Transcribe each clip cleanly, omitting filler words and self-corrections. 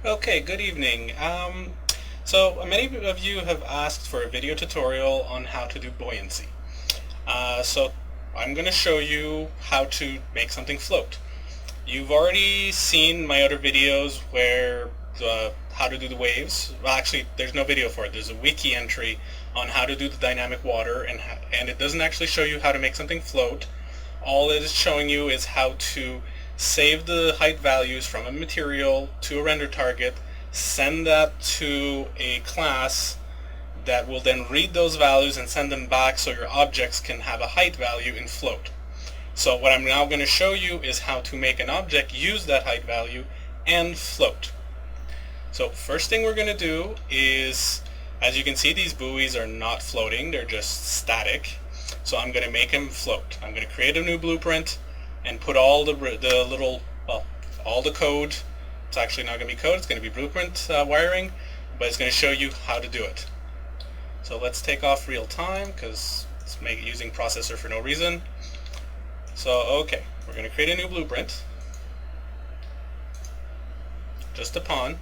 Okay, good evening. So many of you have asked for a video tutorial on how to do buoyancy. So I'm going to show you how to make something float. You've already seen my other videos where how to do the waves. Well, actually, there's no video for it. There's a wiki entry on how to do the dynamic water, and it doesn't actually show you how to make something float. All it is showing you is how to save the height values from a material to a render target, send that to a class that will then read those values and send them back so your objects can have a height value in float. So what I'm now going to show you is how to make an object use that height value and float. So first thing we're going to do is, as you can see, these buoys are not floating, they're just static. So I'm going to make them float. I'm going to create a new blueprint and put all the code. It's actually not going to be code, it's going to be blueprint wiring, but it's going to show you how to do it. So let's take off real time because it's using processor for no reason. So okay, we're going to create a new blueprint. Just a pawn.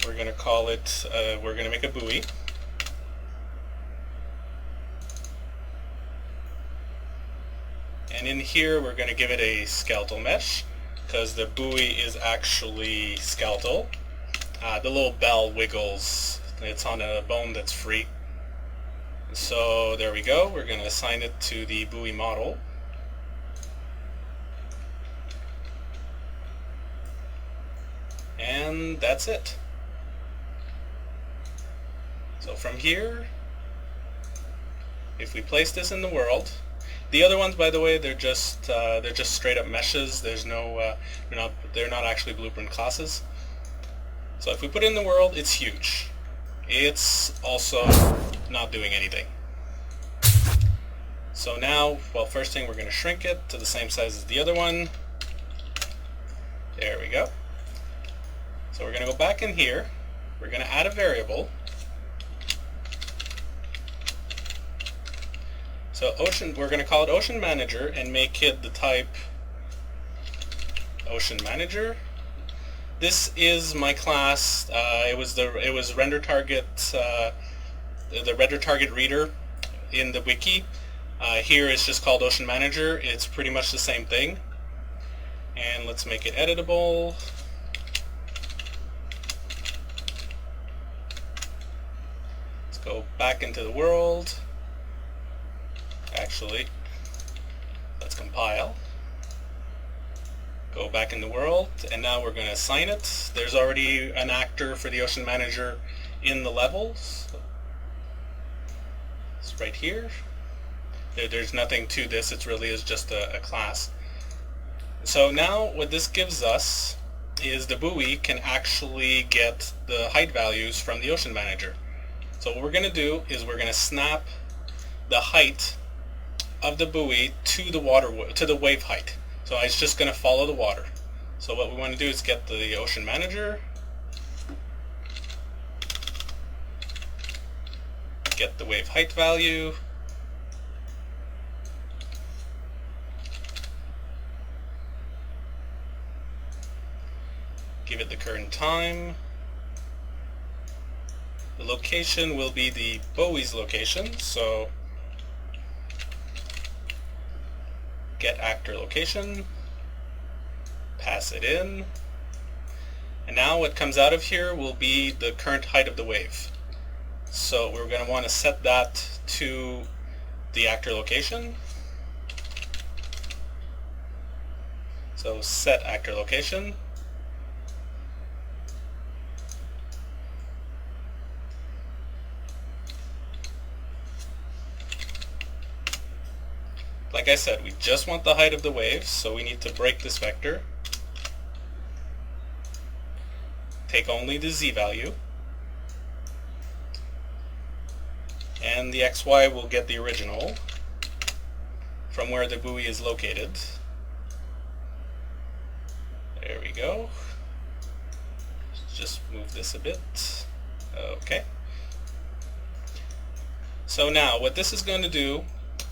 We're going to call it, we're going to make a buoy. And in here we're going to give it a skeletal mesh because the buoy is actually skeletal. The little bell wiggles. It's on a bone that's free. So there we go. We're going to assign it to the buoy model. And that's it. So from here, if we place this in the world, the other ones, by the way, they're just straight up meshes. There's no, they're not actually blueprint classes. So if we put it in the world, it's huge. It's also not doing anything. So now, well, first thing, we're going to shrink it to the same size as the other one. There we go. So we're going to go back in here. We're going to add a variable. So we're going to call it OceanManager and make it the type OceanManager. This is my class. It was rendertarget, the rendertarget reader in the wiki. Here it's just called OceanManager. It's pretty much the same thing. And let's make it editable. Let's go back into the world. Actually, let's compile. Go back in the world, and now we're going to assign it. There's already an actor for the OceanManager in the levels. It's right here. There's nothing to this. It really is just a class. So now what this gives us is the buoy can actually get the height values from the OceanManager. So what we're going to do is we're going to snap the height of the buoy to the wave height. So it's just going to follow the water. So what we want to do is get the OceanManager, get the wave height value, give it the current time. The location will be the buoy's location, so get actor location, pass it in, and now what comes out of here will be the current height of the wave. So we're going to want to set that to the actor location. So set actor location. Like I said, we just want the height of the wave, so we need to break this vector. Take only the z value. And the xy will get the original from where the buoy is located. There we go. Just move this a bit. Okay. So now what this is going to do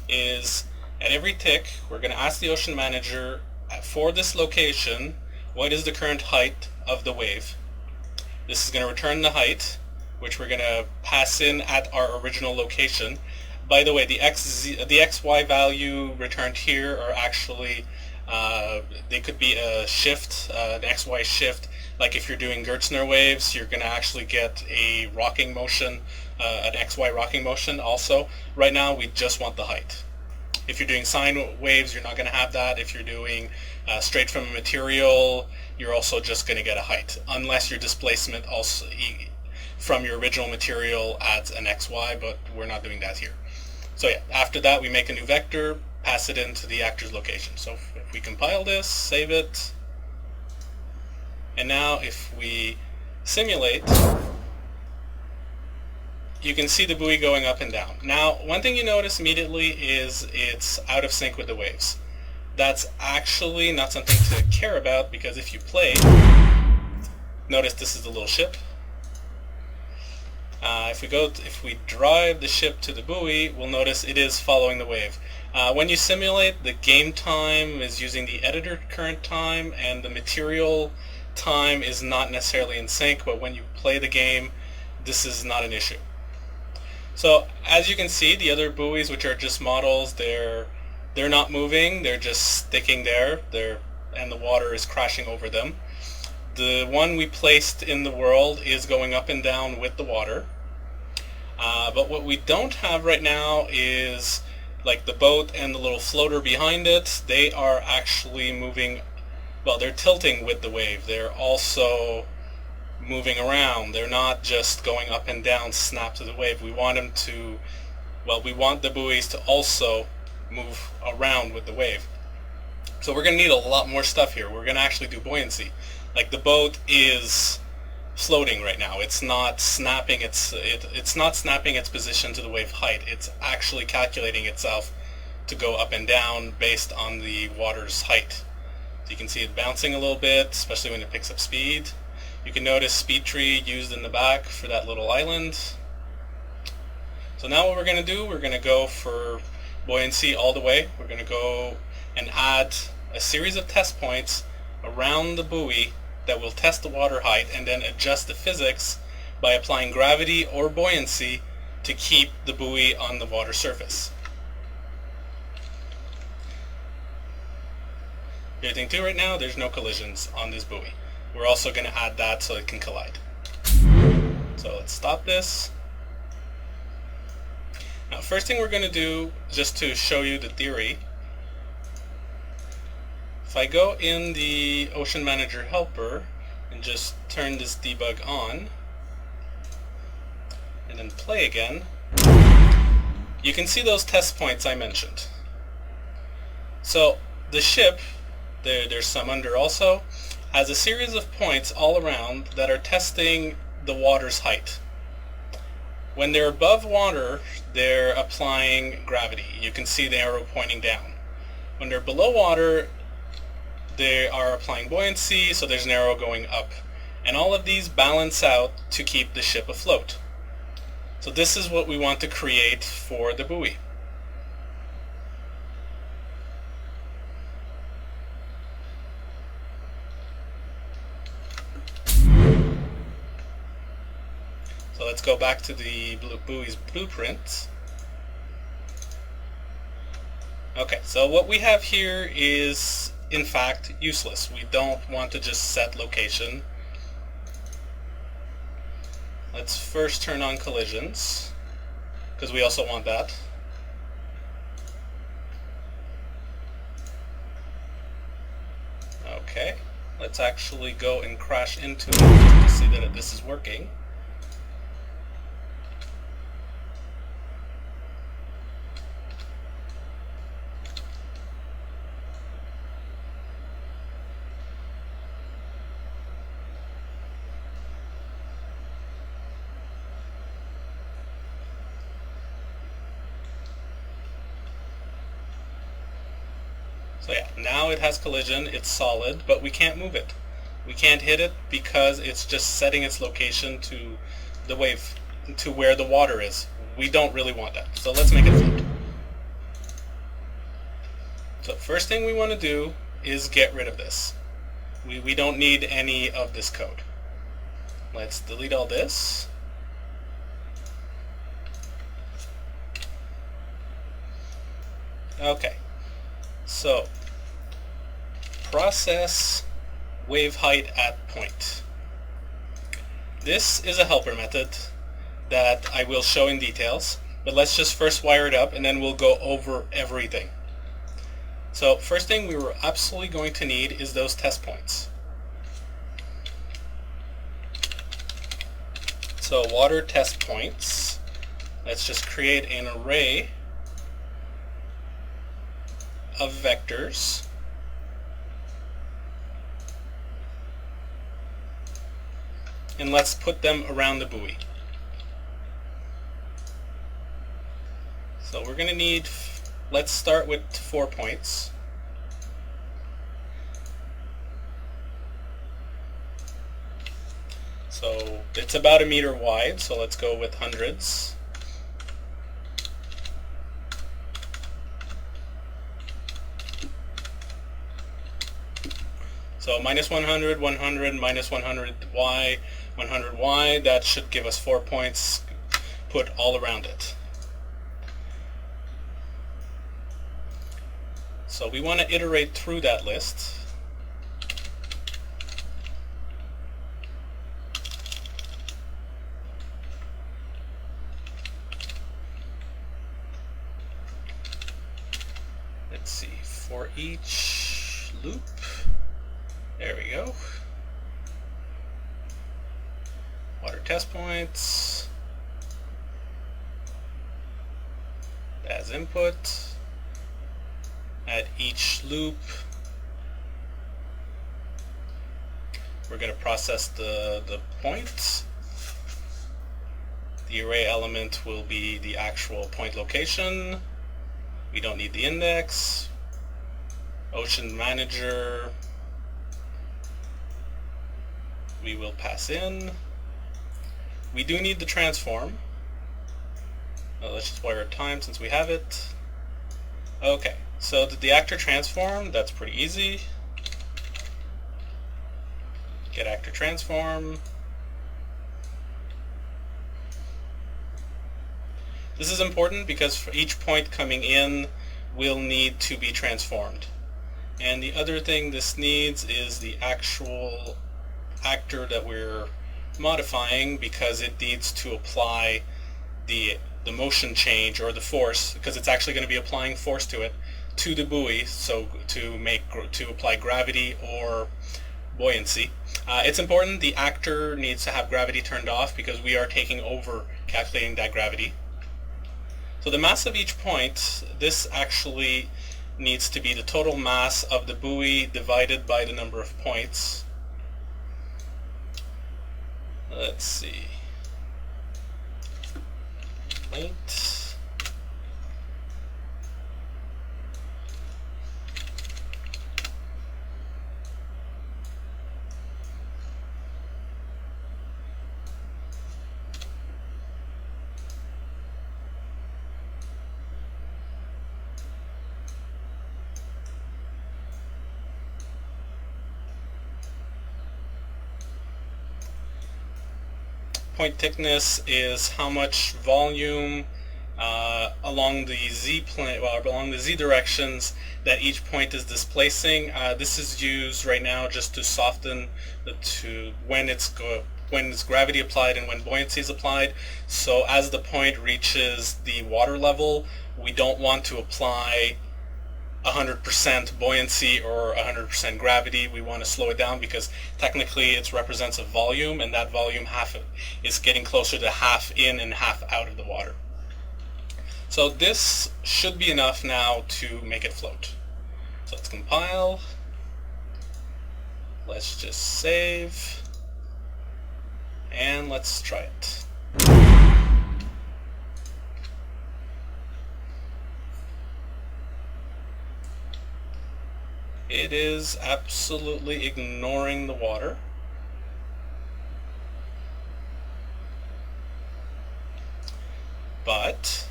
is at every tick, we're going to ask the OceanManager for this location, what is the current height of the wave? This is going to return the height, which we're going to pass in at our original location. By the way, the XY value returned here are actually, they could be a shift, an XY shift. Like if you're doing Gertzner waves, you're going to actually get a rocking motion, an XY rocking motion also. Right now, we just want the height. If you're doing sine waves, you're not going to have that. If you're doing straight from a material, you're also just going to get a height, unless your displacement also from your original material adds an XY, but we're not doing that here. So yeah, after that, we make a new vector, pass it into the actor's location. So if we compile this, save it, and now if we simulate, you can see the buoy going up and down. Now, one thing you notice immediately is it's out of sync with the waves. That's actually not something to care about, because if you play, notice this is the little ship. If we drive the ship to the buoy, we'll notice it is following the wave. When you simulate, the game time is using the editor current time, and the material time is not necessarily in sync, but when you play the game, this is not an issue. So as you can see, the other buoys, which are just models, they're not moving, they're just sticking there, and the water is crashing over them. The one we placed in the world is going up and down with the water. But what we don't have right now is like the boat and the little floater behind it. They are actually moving, well, they're tilting with the wave. They're also moving around. They're not just going up and down, snap to the wave. We want them to, well, we want the buoys to also move around with the wave. So we're going to need a lot more stuff here. We're going to actually do buoyancy. Like the boat is floating right now. It's not snapping it's not snapping its position to the wave height. It's actually calculating itself to go up and down based on the water's height. So you can see it bouncing a little bit, especially when it picks up speed. You can notice speed tree used in the back for that little island. So now what we're going to do, we're going to go for buoyancy all the way. We're going to go and add a series of test points around the buoy that will test the water height, and then adjust the physics by applying gravity or buoyancy to keep the buoy on the water surface. The other thing too right now, there's no collisions on this buoy. We're also going to add that so it can collide. So let's stop this. Now first thing we're going to do, just to show you the theory, if I go in the OceanManager helper and just turn this debug on and then play again, you can see those test points I mentioned. So the ship, there's some under also, has a series of points all around that are testing the water's height. When they're above water, they're applying gravity. You can see the arrow pointing down. When they're below water, they are applying buoyancy, so there's an arrow going up. And all of these balance out to keep the ship afloat. So this is what we want to create for the buoy. So let's go back to the buoy's blueprint. Okay, so what we have here is in fact useless. We don't want to just set location. Let's first turn on collisions, because we also want that. Okay, let's actually go and crash into it to see that this is working. So yeah, now it has collision, it's solid, but we can't move it. We can't hit it because it's just setting its location to the wave, to where the water is. We don't really want that, so let's make it float. So first thing we want to do is get rid of this. We don't need any of this code. let's delete all this. Okay, so process wave height at point. This is a helper method that I will show in details, but let's just first wire it up and then we'll go over everything. So first thing we were absolutely going to need is those test points. So water test points, let's just create an array of vectors and let's put them around the buoy. So we're going to need, let's start with 4 points. So it's about 1 meter wide, so let's go with hundreds. So minus 100, 100, minus 100y, 100y, that should give us 4 points put all around it. So we want to iterate through that list. Let's see, for each loop, there we go. Water test points as input. At each loop, we're going to process the point. The array element will be the actual point location. We don't need the index. OceanManager, we will pass in. We do need the transform. Let's just wire time since we have it. Okay, so the actor transform, that's pretty easy. Get actor transform. This is important because for each point coming in will need to be transformed. And the other thing this needs is the actual actor that we're modifying, because it needs to apply the motion change or the force, because it's actually going to be applying force to it, to the buoy, so to apply gravity or buoyancy. It's important the actor needs to have gravity turned off because we are taking over calculating that gravity. So the mass of each point, this actually needs to be the total mass of the buoy divided by the number of points. Let's see. Length. Point thickness is how much volume along the z-plane, along the z directions that each point is displacing. This is used right now just to soften when it's gravity applied and when buoyancy is applied. So as the point reaches the water level, we don't want to apply 100% buoyancy or 100% gravity. We want to slow it down because technically it represents a volume, and that volume is getting closer to half in and half out of the water. So this should be enough now to make it float. So let's compile. Let's just save. And let's try it. It is absolutely ignoring the water. But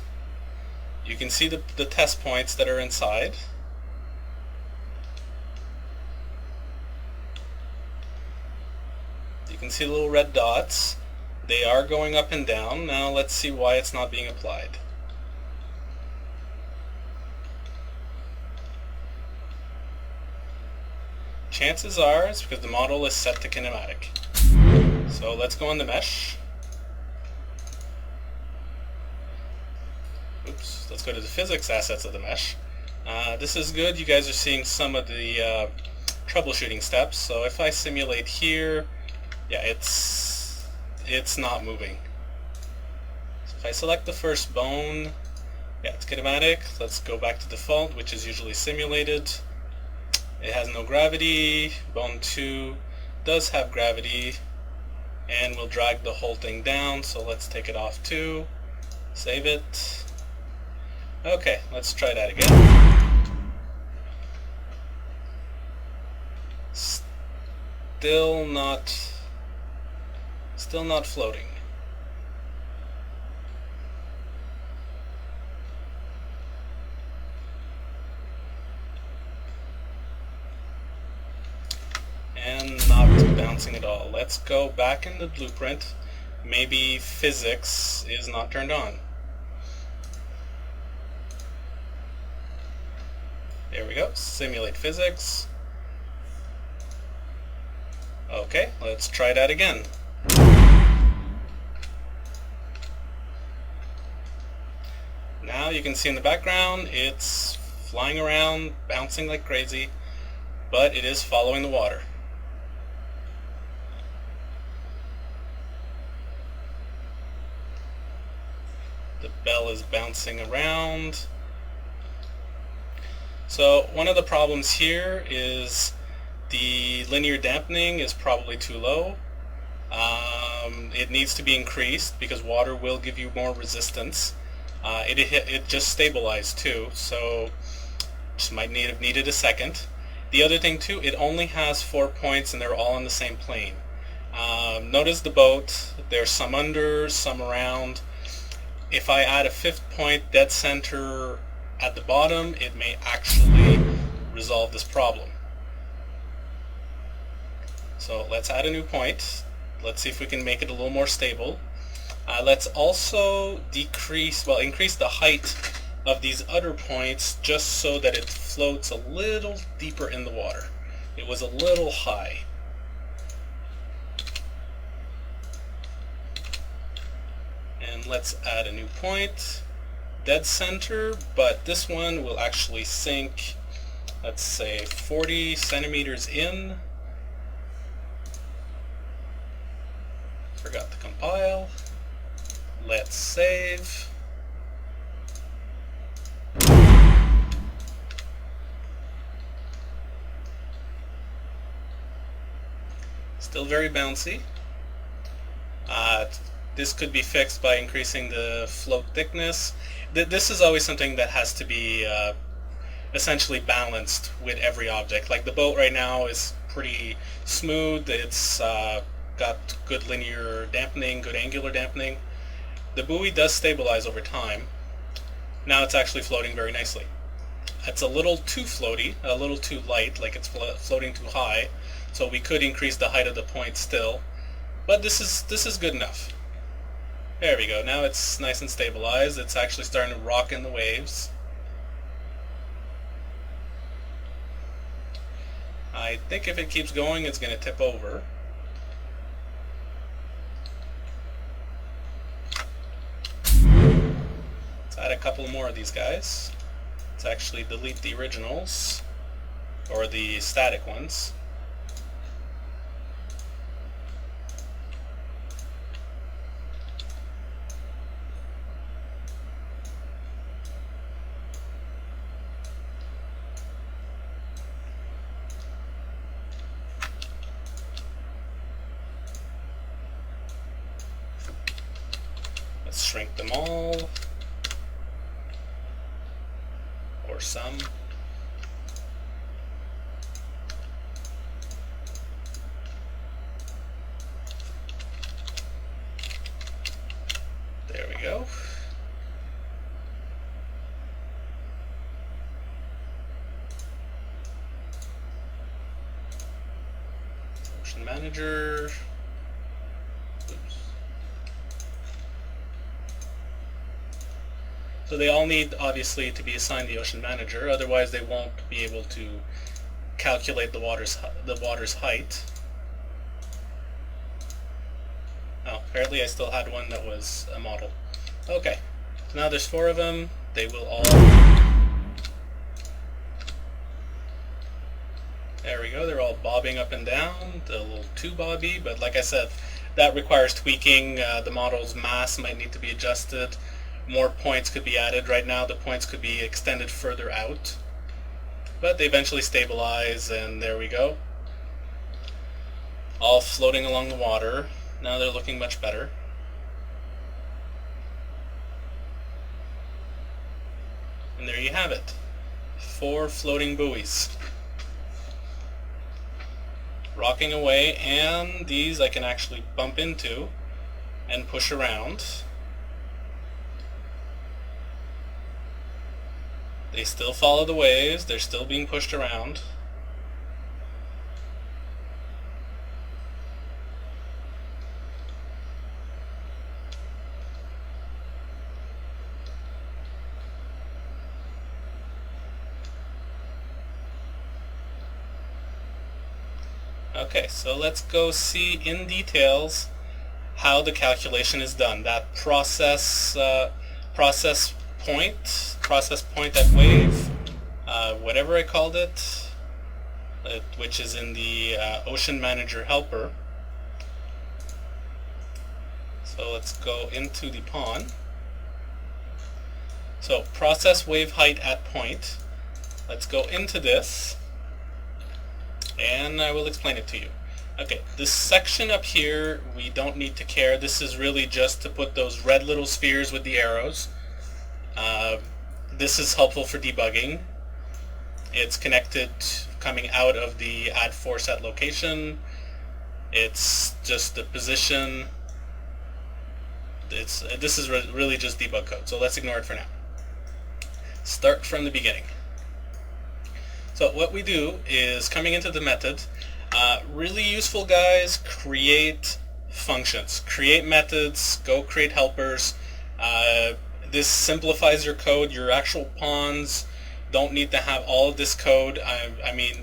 you can see the test points that are inside. You can see the little red dots. They are going up and down. Now let's see why it's not being applied. Chances are it's because the model is set to kinematic. So let's go on the mesh. Oops, let's go to the physics assets of the mesh. This is good. You guys are seeing some of the troubleshooting steps. So if I simulate here, yeah, it's not moving. So if I select the first bone, yeah, it's kinematic. Let's go back to default, which is usually simulated. It has no gravity. Bone 2 does have gravity, and we'll drag the whole thing down. So let's take it off too. Save it. Okay, let's try that again. Still not floating. And not bouncing at all. Let's go back in the blueprint. Maybe physics is not turned on. There we go. Simulate physics. Okay, let's try that again. Now you can see in the background it's flying around, bouncing like crazy, but it is following the water. The bell is bouncing around. So one of the problems here is the linear dampening is probably too low. It needs to be increased because water will give you more resistance. It just stabilized too, so just might have needed a second. The other thing too, it only has 4 points and they're all on the same plane. Notice the boat, there's some under, some around. If I add a 5th point dead center at the bottom, it may actually resolve this problem. So let's add a new point. Let's see if we can make it a little more stable. Let's also increase the height of these other points just so that it floats a little deeper in the water. It was a little high. And let's add a new point, dead center, but this one will actually sink, let's say 40 centimeters in. Forgot to compile. Let's save. Still very bouncy. This could be fixed by increasing the float thickness. This is always something that has to be essentially balanced with every object. Like the boat right now is pretty smooth. It's got good linear dampening, good angular dampening. The buoy does stabilize over time. Now it's actually floating very nicely. It's a little too floaty, a little too light, like it's floating too high. So we could increase the height of the point still, but this is good enough. There we go. Now it's nice and stabilized. It's actually starting to rock in the waves. I think if it keeps going, it's going to tip over. Let's add a couple more of these guys. Let's actually delete the originals, or the static ones. Let's shrink them all, or some. There we go. OceanManager. So they all need, obviously, to be assigned the OceanManager, otherwise they won't be able to calculate the water's height. Oh, apparently I still had one that was a model. Okay, so now there's 4 of them. They will all... There we go, they're all bobbing up and down, a little too bobby, but like I said, that requires tweaking. The model's mass might need to be adjusted. More points could be added. Right now the points could be extended further out, but they eventually stabilize, and there we go. All floating along the water. Now they're looking much better. And there you have it. 4 floating buoys. Rocking away, and these I can actually bump into and push around. They still follow the waves, they're still being pushed around. Okay, so let's go see in details how the calculation is done. That process point at wave, whatever I called it, which is in the OceanManager helper. So let's go into the pawn. So process wave height at point. Let's go into this, and I will explain it to you. Okay, this section up here, we don't need to care. This is really just to put those red little spheres with the arrows. This is helpful for debugging. It's connected coming out of the add force at location. It's just the position. This is really just debug code, so let's ignore it for now. Start from the beginning. So what we do is, coming into the method, really useful, guys, create functions, create methods, go create helpers. This simplifies your code. Your actual pawns don't need to have all of this code. I mean,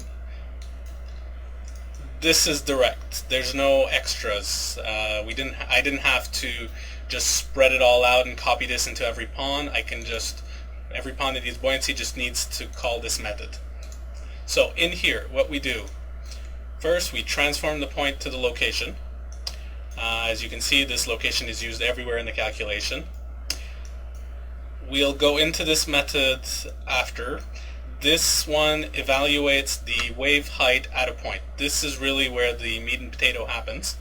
this is direct. There's no extras. I didn't have to just spread it all out and copy this into every pawn. Every pawn that needs buoyancy just needs to call this method. So in here, what we do, first we transform the point to the location. As you can see, this location is used everywhere in the calculation. We'll go into this method after. This one evaluates the wave height at a point. This is really where the meat and potato happens.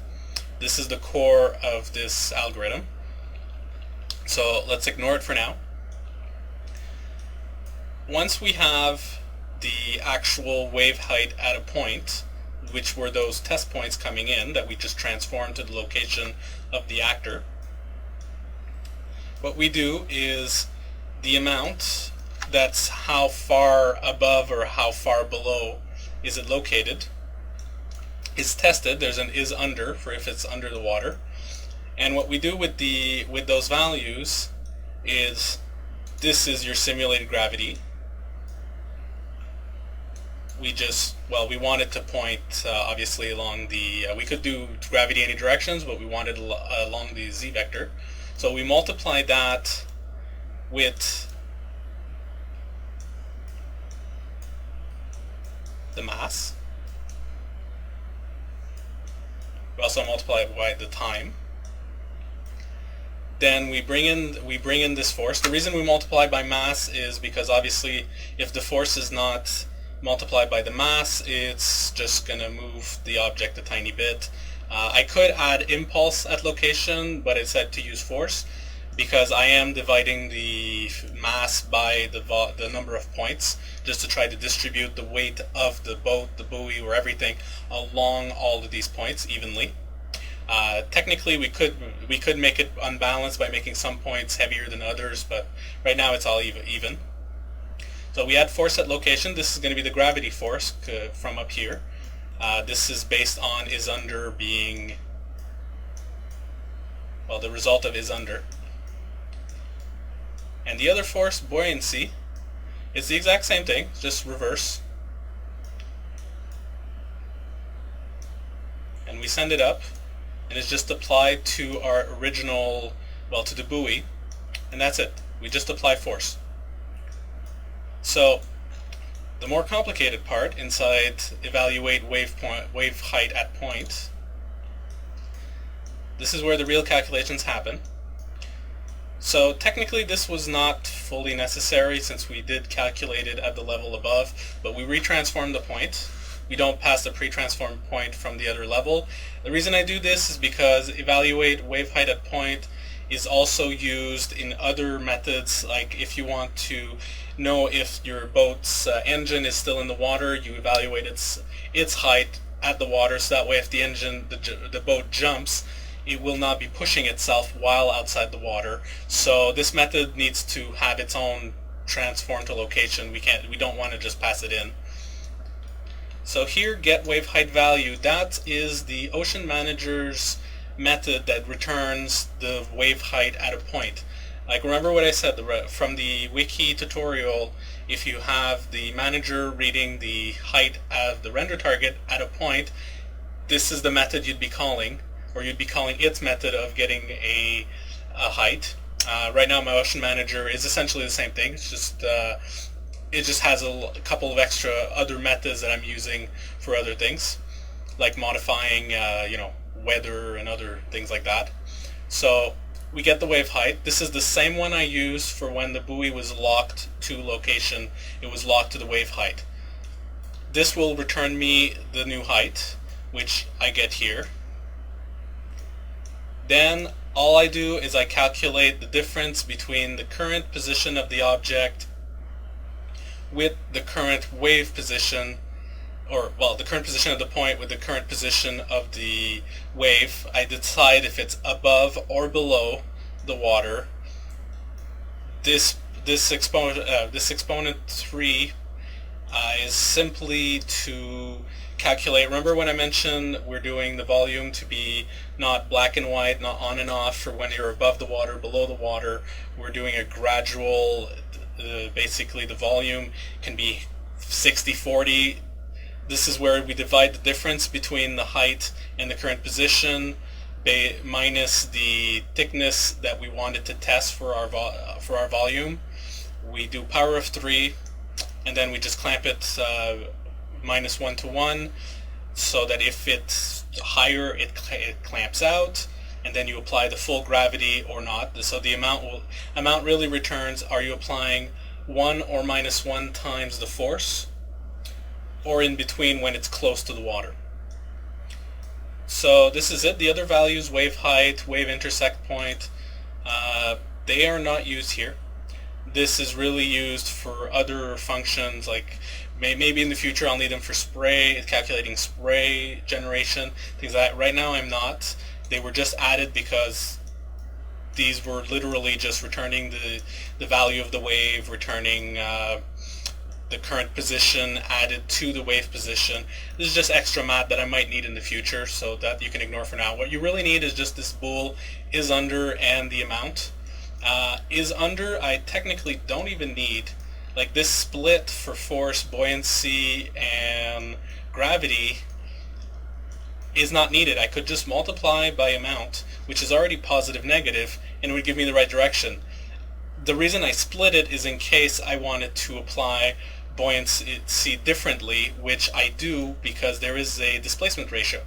This is the core of this algorithm. So let's ignore it for now. Once we have the actual wave height at a point, which were those test points coming in that we just transformed to the location of the actor, what we do is the amount, that's how far above or how far below is it located, is tested. There's an is under for if it's under the water. And what we do with those values is, this is your simulated gravity. We want it to point obviously along the, we could do gravity any directions, but we wanted along the z vector. So we multiply that with the mass. We also multiply it by the time. Then we bring in this force. The reason we multiply by mass is because obviously if the force is not multiplied by the mass, it's just going to move the object a tiny bit. I could add impulse at location, but it said to use force, because I am dividing the mass by the number of points, just to try to distribute the weight of the boat, the buoy, or everything along all of these points evenly. Technically we could make it unbalanced by making some points heavier than others, but right now it's all even. So we add force at location. This is going to be the gravity force from up here. This is based on is under being, well, the result of is under. And the other force, buoyancy, is the exact same thing, just reverse. And we send it up, and it's just applied to our original, well, to the buoy, and that's it. We just apply force. So the more complicated part inside evaluate wave height at point, this is where the real calculations happen. So technically this was not fully necessary since we did calculate it at the level above, but we retransformed the point. We don't pass the pre-transformed point from the other level. The reason I do this is because evaluate wave height at point is also used in other methods, like if you want to know if your boat's engine is still in the water, you evaluate its height at the water, so that way if the boat jumps, it will not be pushing itself while outside the water. So this method needs to have its own transform to location. We don't want to just pass it in. So here, get wave height value, that is the OceanManager's method that returns the wave height at a point. Like, remember what I said from the wiki tutorial, if you have the manager reading the height of the render target at a point, this is the method you'd be calling, or you'd be calling its method of getting a height. Right now my OceanManager is essentially the same thing, it's just it just has a couple of extra other methods that I'm using for other things, like modifying weather and other things like that. So we get the wave height. This is the same one I used for when the buoy was locked to location. It was locked to the wave height. This will return me the new height, which I get here. Then all I do is I calculate the difference between the current position of the object with the current wave position, or well, the current position of the point with the current position of the wave. I decide if it's above or below the water. This exponent 3 is simply to calculate. Remember when I mentioned we're doing the volume to be not black and white, not on and off for when you're above the water, below the water. We're doing a gradual, basically the volume can be 60-40. This is where we divide the difference between the height and the current position minus the thickness that we wanted to test for our volume. We do power of 3, and then we just clamp it -1 to 1, so that if it's higher it clamps out, and then you apply the full gravity or not. So the amount really returns, are you applying 1 or -1 times the force, or in between when it's close to the water. So this is it. The other values, wave height, wave intersect point, they are not used here. This is really used for other functions, like maybe in the future I'll need them for spray, calculating spray generation, things like that. Right now I'm not. They were just added because these were literally just returning the value of the wave, returning the current position added to the wave position. This is just extra math that I might need in the future, so that you can ignore for now. What you really need is just this bool is under and the amount. Is under I technically don't even need. Like this split for force, buoyancy, and gravity is not needed. I could just multiply by amount, which is already positive negative, and it would give me the right direction. The reason I split it is in case I wanted to apply buoyancy differently, which I do because there is a displacement ratio.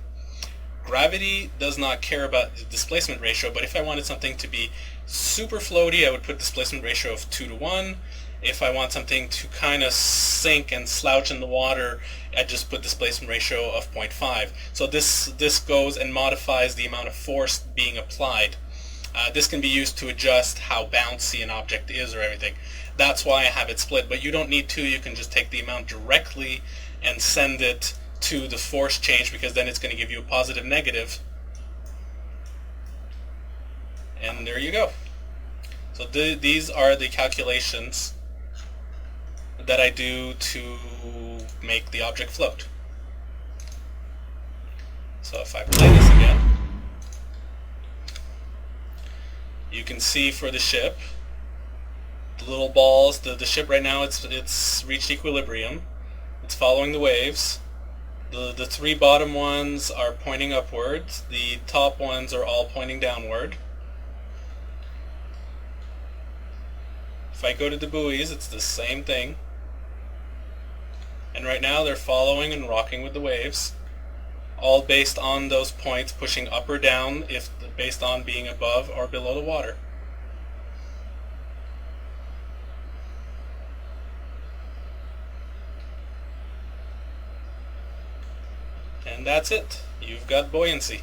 Gravity does not care about the displacement ratio, but if I wanted something to be super floaty, I would put displacement ratio of 2 to 1. If I want something to kind of sink and slouch in the water, I just put displacement ratio of 0.5. So this goes and modifies the amount of force being applied. This can be used to adjust how bouncy an object is or everything. That's why I have it split, but you don't need to. You can just take the amount directly and send it to the force change, because then it's going to give you a positive negative. And there you go. So these are the calculations that I do to make the object float. So if I play this again, you can see for the ship, The little balls, the ship right now, it's reached equilibrium. It's following the waves. The three bottom ones are pointing upwards. The top ones are all pointing downward. If I go to the buoys, it's the same thing. And right now they're following and rocking with the waves, all based on those points pushing up or down, if based on being above or below the water. And that's it. You've got buoyancy.